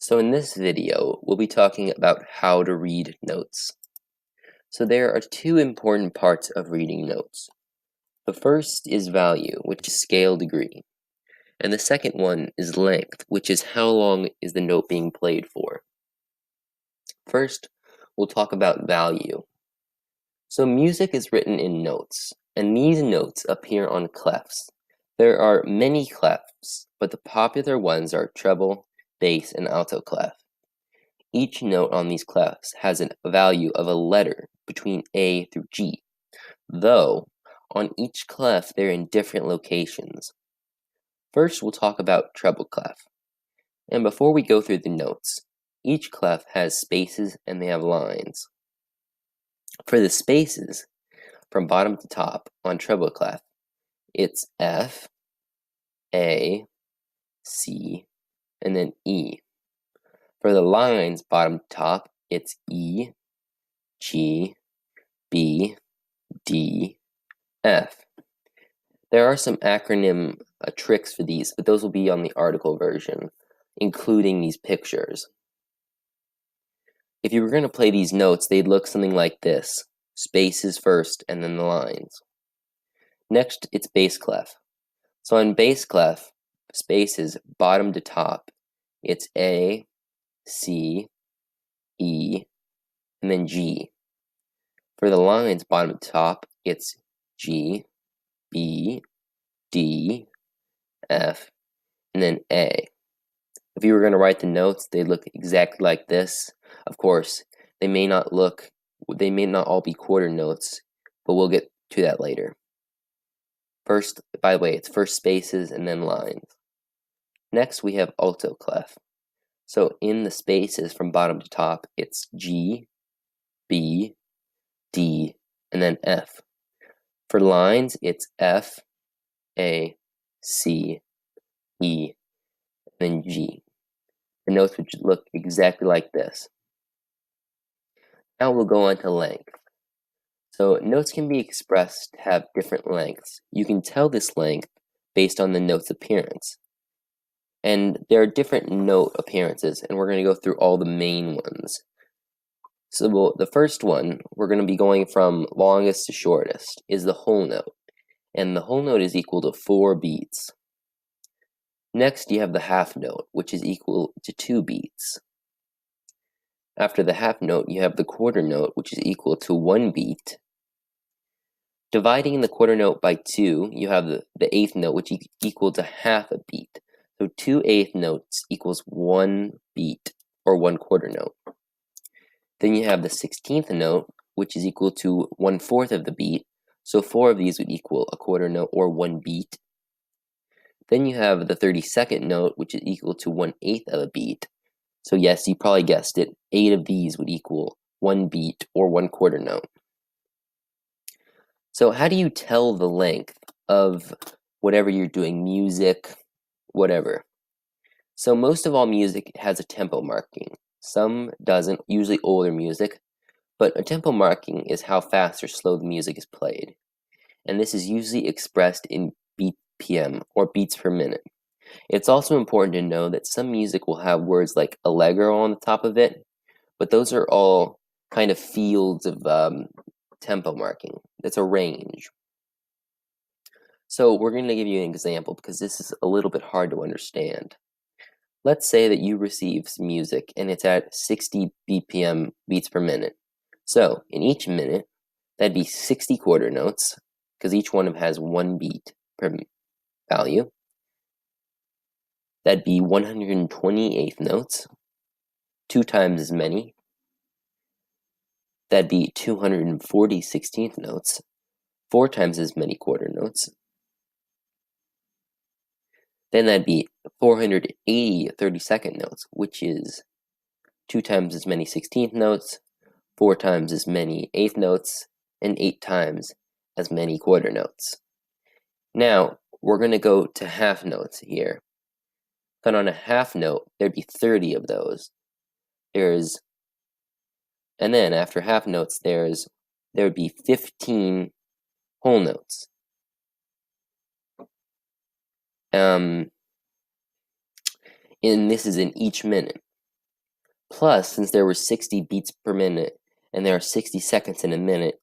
So in this video, we'll be talking about how to read notes. So there are two important parts of reading notes. The first is value, which is scale degree. And the second one is length, which is how long is the note being played for. First, we'll talk about value. So music is written in notes, and these notes appear on clefs. There are many clefs, but the popular ones are treble, bass, and alto clef. Each note on these clefs has a value of a letter between A through G, though on each clef they're in different locations. First, we'll talk about treble clef. And before we go through the notes, each clef has spaces and they have lines. For the spaces, from bottom to top on treble clef, it's F, A, C, and then E. For the lines, bottom to top, it's E, G, B, D, F. There are some acronym tricks for these, but those will be on the article version, including these pictures. If you were going to play these notes, they'd look something like this. Spaces first, and then the lines. Next, it's bass clef. So on bass clef, spaces bottom to top, it's A, C, E, and then G. For the lines bottom to top, it's G, B, D, F, and then A. If you were going to write the notes, they'd look exactly like this. Of course, they may not all be quarter notes, but we'll get to that later. First, by the way, it's first spaces and then lines. Next, we have alto clef. So in the spaces from bottom to top, it's G, B, D, and then F. For lines, it's F, A, C, E, and then G. The notes would look exactly like this. Now we'll go on to length. So notes can be expressed to have different lengths. You can tell this length based on the note's appearance. And there are different note appearances, and we're going to go through all the main ones. So the first one, we're going to be going from longest to shortest, is the whole note. And the whole note is equal to 4 beats. Next, you have the half note, which is equal to 2 beats. After the half note, you have the quarter note, which is equal to 1 beat. Dividing the quarter note by 2, you have the eighth note, which is equal to half a beat. So 2 eighth notes equals 1 beat, or 1 quarter note. Then you have the 16th note, which is equal to 1/4 of the beat. So 4 of these would equal a quarter note, or 1 beat. Then you have the 32nd note, which is equal to 1/8 of a beat. So yes, you probably guessed it, 8 of these would equal 1 beat, or 1 quarter note. So how do you tell the length of whatever you're doing, music, whatever? So most of all music has a tempo marking. Some doesn't, usually older music, but a tempo marking is how fast or slow the music is played. And this is usually expressed in BPM, or beats per minute. It's also important to know that some music will have words like allegro on the top of it, but those are all kind of fields of tempo marking. It's a range. So we're going to give you an example because this is a little bit hard to understand. Let's say that you receive some music and it's at 60 BPM, beats per minute. So in each minute, that'd be 60 quarter notes, because each one of them has 1 beat per value. That'd be 120 eighth notes, 2 times as many. That'd be 240 16th notes, 4 times as many quarter notes. Then that'd be 480 32nd notes, which is 2 times as many 16th notes, 4 times as many eighth notes, and 8 times as many quarter notes. Now, we're going to go to half notes here. And on a half note, there'd be 30 of those. And then after half notes, there would be 15 whole notes. And this is in each minute. Plus, since there were 60 beats per minute, and there are 60 seconds in a minute,